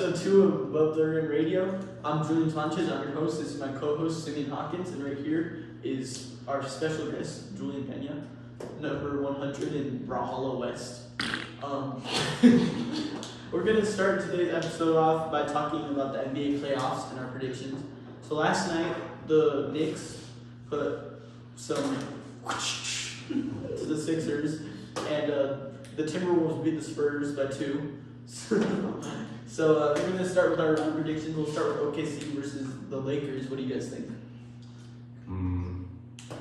episode 2 of Above the Rim Radio. I'm Julian Sanchez, I'm your host. This is my co-host, Simeon Hawkins, and right here is our special guest, Julian Pena, number 100 in Brawlhalla West. We're going to start today's episode off by talking about the NBA playoffs and our predictions. So last night, the Knicks put some to the Sixers, and the Timberwolves beat the Spurs by 2. So we're going to start with our round predictions. We'll start with OKC versus the Lakers. What do you guys think?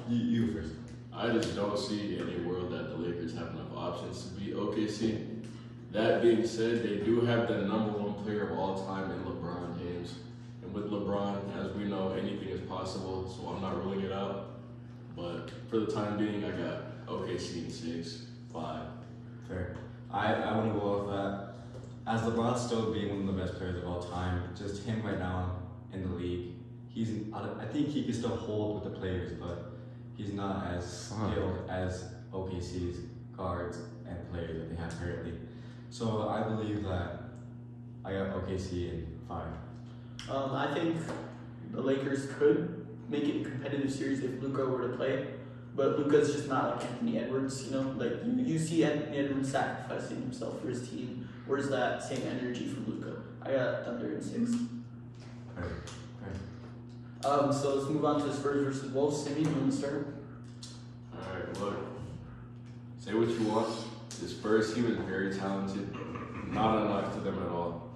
You first. I just don't see any world that the Lakers have enough options to beat OKC. That being said, they do have the number one player of all time in LeBron James. And with LeBron, as we know, anything is possible, so I'm not ruling it out. But for the time being, I got OKC in 6-5. Fair. I want to go off that. As LeBron still being one of the best players of all time, just him right now in the league, I think he can still hold with the players, but he's not as skilled as OKC's guards and players that they have currently. So I believe that I got OKC in 5. I think the Lakers could make it a competitive series if Luka were to play, but Luka's just not like Anthony Edwards, Like you see Anthony Edwards sacrificing himself for his team. Where's that same energy from Luka? I got Thunder in 6. Right. So let's move on to Spurs versus Wolves. Simeon, you want to start? Alright, look. Say what you want. The Spurs team is very talented. Not a knock to them at all.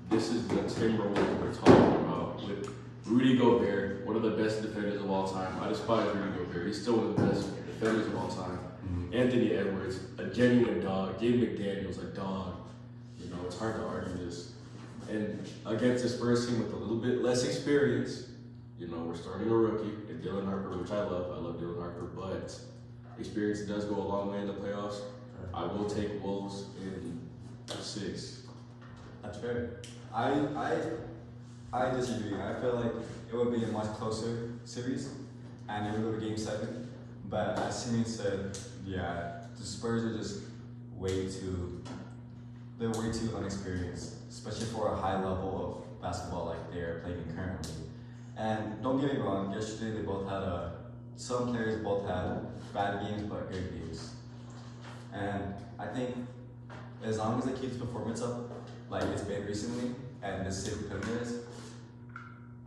This is the Timberwolves we're talking about with Rudy Gobert, one of the best defenders of all time. I despise Rudy Gobert. He's still one of the best defenders of all time. Anthony Edwards, a genuine dog. Gabe McDaniels, a dog. It's hard to argue this. And against the Spurs team with a little bit less experience, we're starting a rookie in Dylan Harper, which I love. I love Dylan Harper, but experience does go a long way in the playoffs. I will take Wolves in 6. That's fair. I disagree. I feel like it would be a much closer series, and it would go to Game 7. But as Simeon said, yeah, the Spurs are just they're way too unexperienced, especially for a high level of basketball like they're playing currently. And don't get me wrong, yesterday some players both had bad games but good games. And I think as long as it keeps performance up like it's been recently, and the same pillars,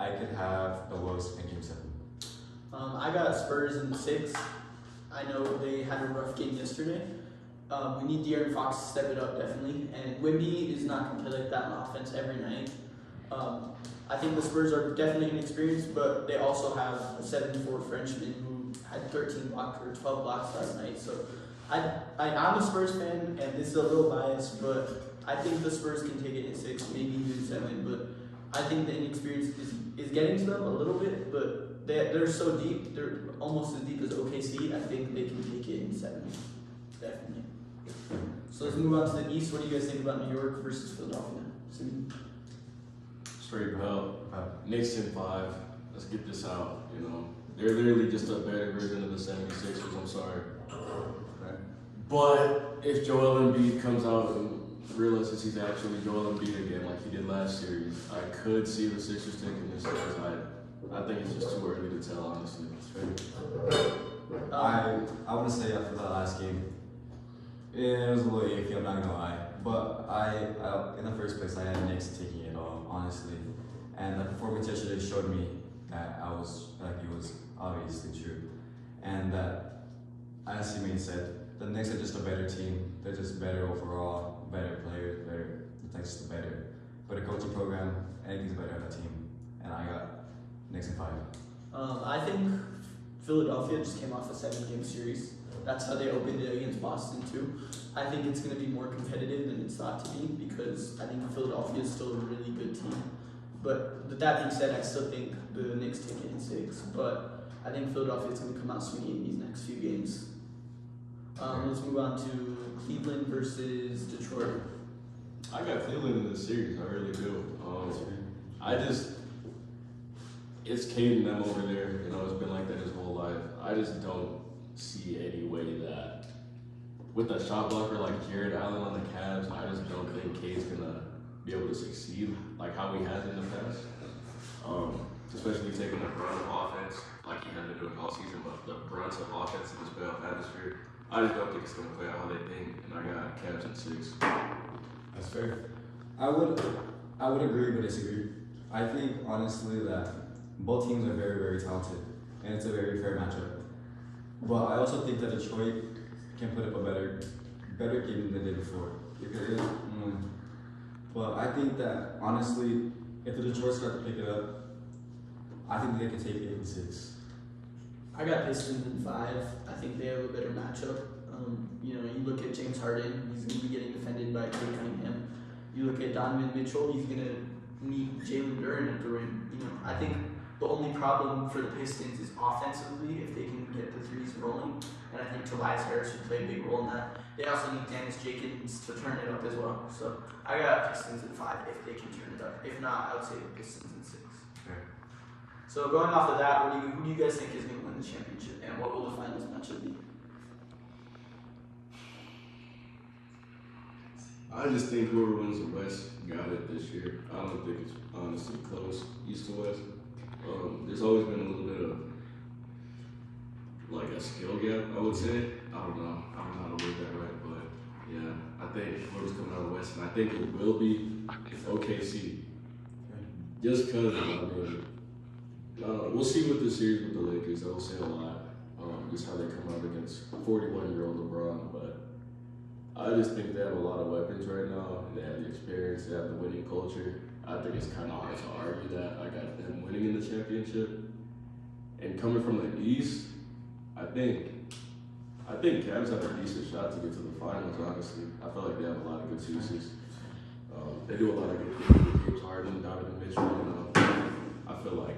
I could have the Wolves in Game 7. I got Spurs in 6. I know they had a rough game yesterday. We need De'Aaron Fox to step it up, definitely. And Wemby is not going to play like that on offense every night. I think the Spurs are definitely inexperienced, but they also have a 7'4" Frenchman who had 13 blocks or 12 blocks last night. So I'm a Spurs fan, and this is a little biased, but I think the Spurs can take it in 6, maybe even 7. But I think the inexperience is getting to them a little bit, but they're so deep. They're almost as deep as OKC. I think they can take it in 7, definitely. So let's move on to the East. What do you guys think about New York versus Philadelphia? Straight up. Knicks in 5. Let's get this out. They're literally just a better version of the 76ers. I'm sorry. Right. But if Joel Embiid comes out and realizes he's actually Joel Embiid again, like he did last series, I could see the Sixers taking this series. I think it's just too early to tell, honestly. I want to say after that last game, it was a little iffy, I'm not gonna lie. But I in the first place, I had Knicks taking it all, honestly. And the performance yesterday showed me that it was obviously true. And that, as Simeon said, the Knicks are just a better team. They're just better overall, better players, better. It's just better. But a coaching program, anything's better on a team. And I got Knicks in 5. I think Philadelphia just came off a 7-game series. That's how they opened it against Boston too. I think it's going to be more competitive than it's thought to be because I think Philadelphia is still a really good team. But with that being said, I still think the Knicks take it in 6. But I think Philadelphia is going to come out swinging in these next few games. Let's move on to Cleveland versus Detroit. I got Cleveland in this series. I really do. It's Cade and them over there. It's been like that his whole life. I just don't see any way that with a shot blocker like Jared Allen on the Cavs, I just don't think Cade's gonna be able to succeed like how he has in the past. Especially taking the brunt of offense, like he had to do it all season, but the brunt of offense in this playoff atmosphere, I just don't think it's going to play out how they think, and I got Cavs in 6. That's fair. I would agree but disagree. I think honestly that both teams are very, very talented, and it's a very fair matchup. But I also think that Detroit can put up a better game than they did before. Because but I think that honestly, if the Detroit start to pick it up, I think they can take 8 and 6. I got Pistons in 5. I think they have a better matchup. You look at James Harden, he's going to be getting defended by Cade Cunningham. You look at Donovan Mitchell, he's going to meet Jalen Duren at the rim. I think the only problem for the Pistons is offensively, if they can get the threes rolling. And I think Tobias Harris would play a big role in that. They also need Dennis Jenkins to turn it up as well. So I got Pistons in 5 if they can turn it up. If not, I would say the Pistons in 6. Okay. So going off of that, who do you guys think is going to win the championship, and what will the finals matchup be? I just think whoever wins the West got it this year. I don't think it's honestly close, East to West. There's always been a little bit of like a skill gap, I would say. I don't know how to word that right, but yeah, I think whoever's coming out of the West, and I think it will be OKC. Just because, we'll see with the series with the Lakers. That will say a lot. Just how they come out against 41-year-old LeBron, but I just think they have a lot of weapons right now. They have the experience, they have the winning culture. I think it's kind of hard to argue that. I got them winning in the championship. And coming from the East, I think Cavs have a decent shot to get to the finals, honestly. I feel like they have a lot of good pieces. They do a lot of good things with James Harden, Donovan Mitchell, I feel like,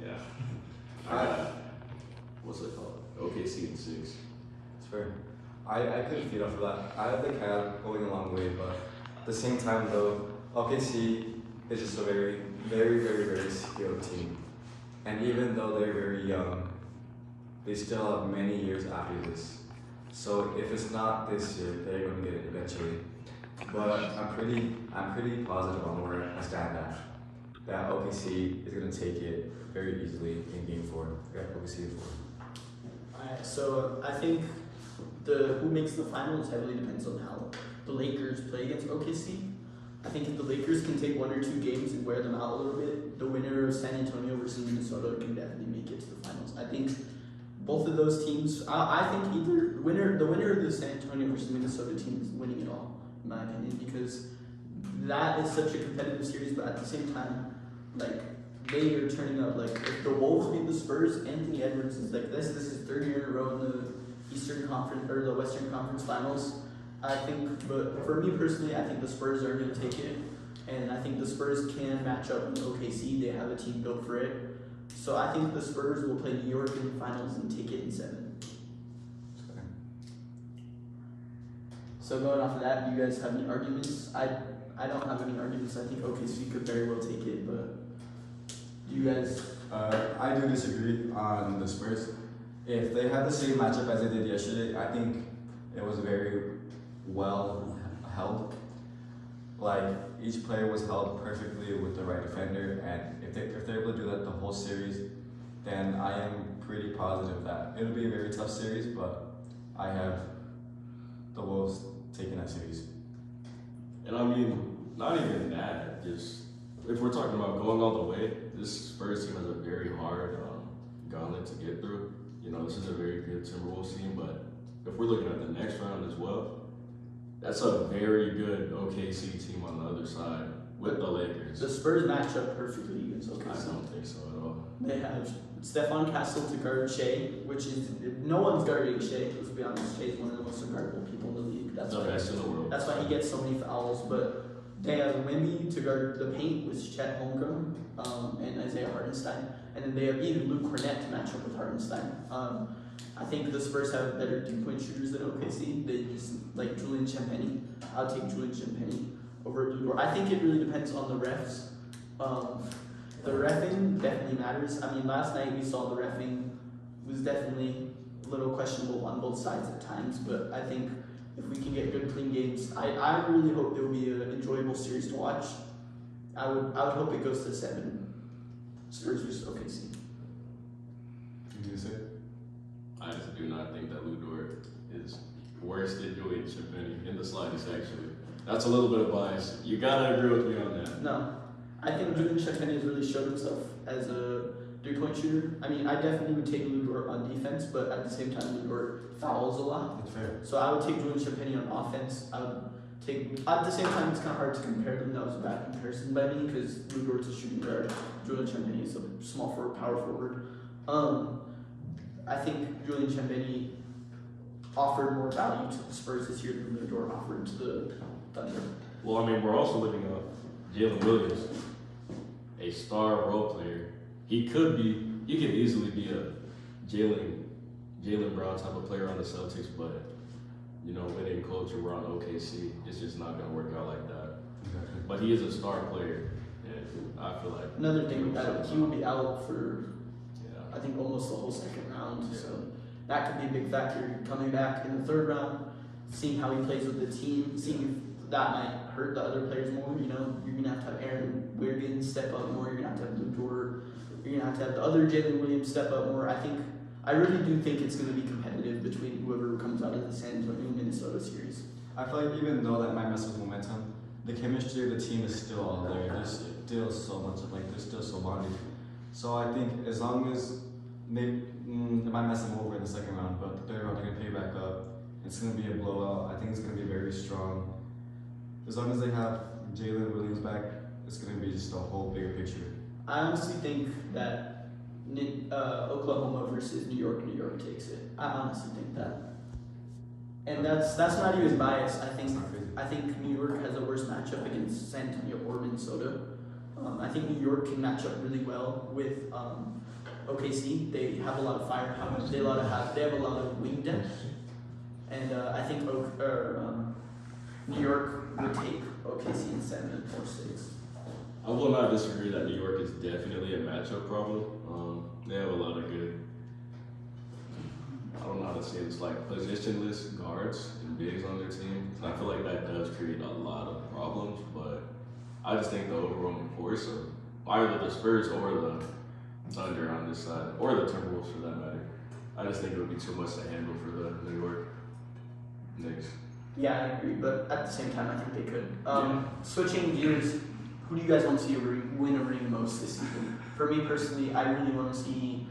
yeah. What's it called? OKC in 6. It's fair. I couldn't feed off of that. I have the Cavs going a long way, but at the same time though, OKC is just a very, very, very, very skilled team. And even though they're very young, they still have many years after this. So if it's not this year, they're going to get it eventually. But I'm pretty positive on where I stand at. That OKC is going to take it very easily in Game 4. I got OKC in 4. Alright, so I think who makes the finals heavily depends on how the Lakers play against OKC. I think if the Lakers can take 1 or 2 games and wear them out a little bit, the winner of San Antonio versus Minnesota can definitely make it to the finals. I think both of those teams, I think either the winner of the San Antonio versus Minnesota team is winning it all, in my opinion, because that is such a competitive series, but at the same time, like, they are turning up. Like, if the Wolves beat the Spurs, Anthony Edwards is like this is 3rd year in a row in the Eastern Conference or the Western Conference Finals. I think, but for me personally, I think the Spurs are going to take it, and I think the Spurs can match up with OKC. They have a team built for it, so I think the Spurs will play New York in the finals and take it in 7. So going off of that, do you guys have any arguments? I don't have any arguments. I think OKC could very well take it, but do you guys? I do disagree on the Spurs. If they had the same matchup as they did yesterday, I think it was very well held. Like, each player was held perfectly with the right defender, and if they're able to do that the whole series, then I am pretty positive that it'll be a very tough series, but I have the Wolves taking that series. And I mean, not even that, just if we're talking about going all the way, this Spurs team has a very hard gauntlet to get through. This is a very good Timberwolves team, but if we're looking at the next round as well, that's a very good OKC team on the other side with the Lakers. The Spurs match up perfectly against OKC. I don't think so at all. They have Stephon Castle to guard Shea, which is no one's guarding Shea. Let's be honest, Shea's one of the most unguardable people in the league. That's the best in the world. That's why he gets so many fouls. But they have Wemby to guard the paint with Chet Holmgren and Isaiah Hartenstein, and then they have even Luke Cornett to match up with Hartenstein. I think the Spurs have better 2-point shooters than OKC. They just like Julian Champagnie. I'll take Julian Champagnie over Ludor. I think it really depends on the refs. The reffing definitely matters. I mean, last night we saw the reffing was definitely a little questionable on both sides at times, but I think if we can get good, clean games, I really hope it will be an enjoyable series to watch. I would hope it goes to 7. Spurs versus OKC. You say? I just do not think that Lou Dort is worse than Julian Champagny in the slightest, actually. That's a little bit of bias. You gotta agree with me on that. No, I think Julian Champagny has really showed himself as a 3-point shooter. I mean, I definitely would take Lou Dort on defense, but at the same time, Lou Dort fouls a lot. That's fair. So I would take Julian Champagny on offense. I would take. At the same time, it's kind of hard to compare them. That was a bad comparison by me because Lou Dort's a shooting guard. Julian Champagny is a small forward, power forward. I think Julian Champagny offered more value to the Spurs this year than Lou Dort offered to the Thunder. Well, I mean, we're also looking at Jalen Williams, a star role player. He could easily be a Jalen Brown type of player on the Celtics, but you know, winning culture, we're on OKC. It's just not gonna work out like that. Exactly. But he is a star player, and I feel like Another thing that he will be out for, yeah. I think, almost the whole second round. So that could be a big factor. Coming back in the third round, seeing how he plays with the team, seeing if that might hurt the other players more. You know, you're gonna have to have Aaron Wiggins step up more. You're gonna have to have Lou Dort. You're gonna have to have the other Jalen Williams step up more. I really do think it's gonna be competitive between whoever comes out of the San Antonio Minnesota series. I feel like even though that might mess with momentum, the chemistry of the team is still all there. There's still so much, like, they're still so bonded. So I think as long as they might mess them over in the second round, but the third round they're gonna pay back up. It's gonna be a blowout. I think it's gonna be very strong. As long as they have Jalen Williams back, it's gonna be just a whole bigger picture. I honestly think that Oklahoma versus New York takes it. I honestly think that, and that's not even bias. I think New York has a worse matchup against San Antonio or Minnesota. I think New York can match up really well with OKC. They have a lot of firepower. They have a lot of wing depth, and I think New York would take OKC in 7 or 6. I will not disagree that New York is definitely a matchup problem. They have a lot of good, I don't know how to say this, like positionless guards and bigs on their team. And I feel like that does create a lot of problems, but I just think the overwhelming force of either the Spurs or the Thunder on this side, or the Timberwolves for that matter, I just think it would be too much to handle for the New York Knicks. Yeah, I agree, but at the same time, I think they could. Switching gears, who do you guys want to see win a ring most this season? For me personally, I really want to see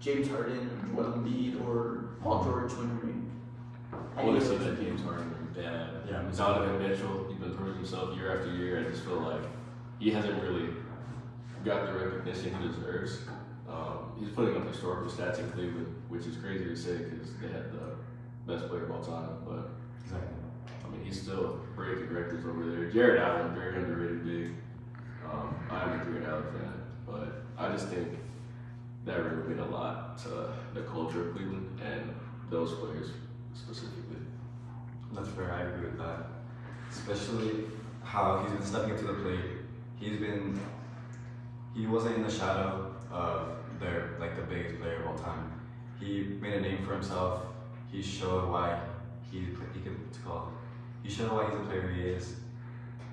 James Harden, Joel Embiid, or Paul George win a ring. I want to see that James Harden bad. Yeah. Donovan Mitchell, he's been proving himself year after year. I just feel like he hasn't really got the recognition he deserves. He's putting up historical stats in Cleveland, which is crazy to say because they had the best player of all time. But Exactly. I mean, he's still breaking records over there. Jared Allen, very underrated big. I'm a Jared Allen fan, but I just think that really meant a lot to the culture of Cleveland and those players specifically. That's fair. I agree with that. Especially how he's been stepping up to the plate. He wasn't in the shadow of the biggest player of all time. He made a name for himself. He showed why he showed why he's the player he is.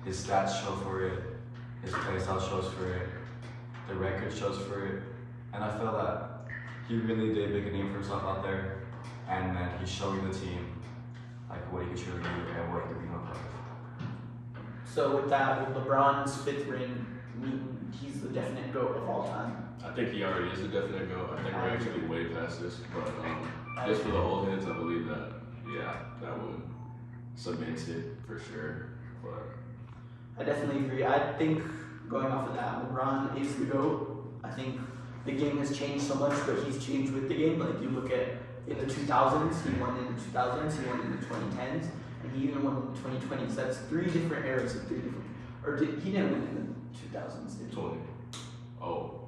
His stats show for it. His play style shows for it. The record shows for it. And I feel that he really did make a name for himself out there. And then he's showing the team what he can truly do and what he can become part of. So with that, with LeBron's 5th ring, he's the definite GOAT of all time. I think he already is a definite go. I think we're actually way past this, but just for the old heads, I believe that, that would cement it for sure. But I definitely agree. I think going off of that, LeBron is the GOAT. I think the game has changed so much, but he's changed with the game. Like you look at in the 2000s, he won in the 2000s, he won in the 2010s, and he even won in the 2020s. That's 3 different eras of 3 different. He didn't win in the 2000s, did he? 20. Oh.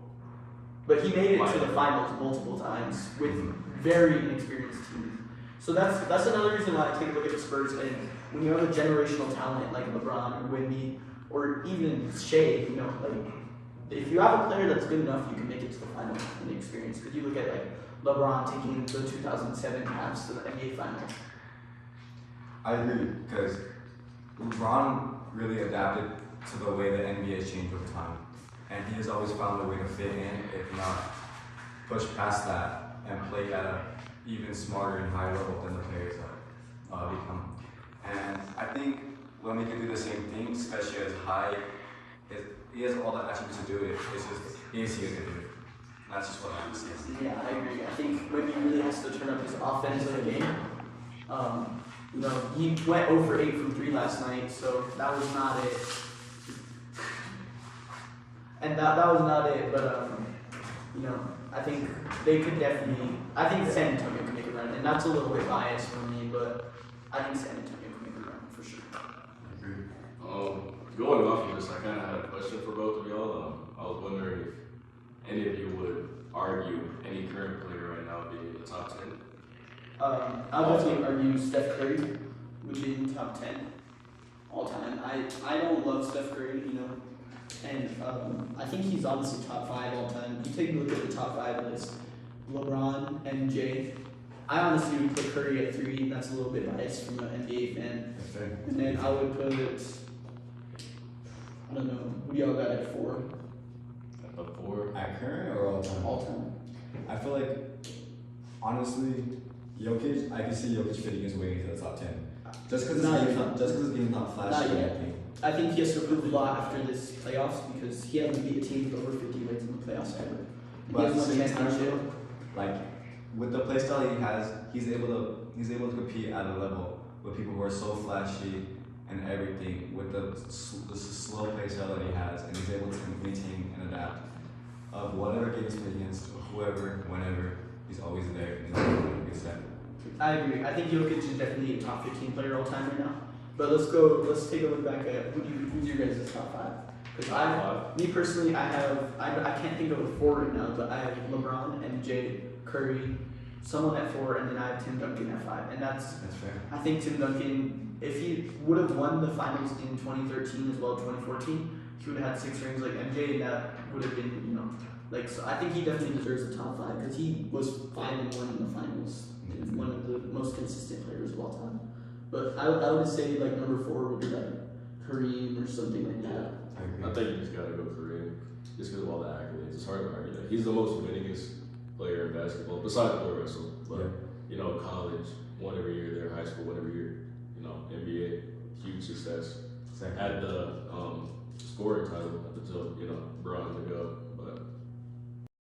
But he made it to the finals multiple times with very inexperienced teams. So that's another reason why I take a look at the Spurs. And when you have a generational talent like LeBron or Wemby or even Shea, if you have a player that's good enough, you can make it to the finals in the experience. Because you look at LeBron taking the 2007 Cavs to the NBA Finals. I agree because LeBron really adapted to the way the NBA has changed over time, and he has always found a way to fit in, if not push past that, and play at a even smarter and higher level than the players have become. And I think Lemmy can do the same thing, especially as he has all the attributes to do it. It's just he is here to do it. That's just what I'm saying. Yeah, I agree. I think Wemby really has to turn up his offensive game. You know, he went 0 for 8 from 3 last night, so that was not it. And that was not it, but you know, I think they could definitely. I think San Antonio can make a run, and that's a little bit biased for me, but I think San Antonio can make a run for sure. I agree. Going off of this, I kind of had a question for both of y'all. I was wondering if any of you would argue any current player right now being in the top 10. I'll definitely argue Steph Curry would be in the top 10 all time. I don't love Steph Curry, you know, and I think he's honestly top 5 all time. You take a look at the top 5 list: LeBron, MJ. I honestly would put Curry at 3. That's a little bit biased from an NBA fan. That's fair. And then I would put, I don't know, who do y'all got at 4 At 4. At current or all time? all time? I feel like, honestly, Jokic, I can see Jokic fitting his way into the top 10. Just because his game's not flashy. Not yet. I think he has to prove a lot after this playoffs because he hasn't beat a team with over 50 wins in the playoffs ever. But at He the has same one time, championship. like with the play style he has, he's able to compete at a level with people who are so flashy and everything with the slow play style that he has, and he's able to maintain and adapt of whatever game he's playing against, whoever, whenever. He's always there and he's able to get set. I agree. I think Jokic is definitely a top 15 player all time right now. But let's take a look back at who's your guys' top 5. Because me personally, I can't think of a 4 right now, but I have LeBron, MJ, Curry, someone at 4, and then I have Tim Duncan at 5. And that's fair. I think Tim Duncan, if he would have won the finals in 2013 as well as 2014, he would have had 6 rings like MJ, and that would have been, you know, like, so I think he definitely deserves the top 5 because he was 5-1 in the finals. He's one of the most consistent players of all time. But I would say like number 4 would be like Kareem or something like that. I agree. I think you just gotta go Kareem, just because of all the accolades. It's hard to argue that. He's the most winningest player in basketball, besides Bill Russell. But you know, college, won every year there, high school, won every year. You know, NBA, huge success. Second. Had the scoring title at the top. You know,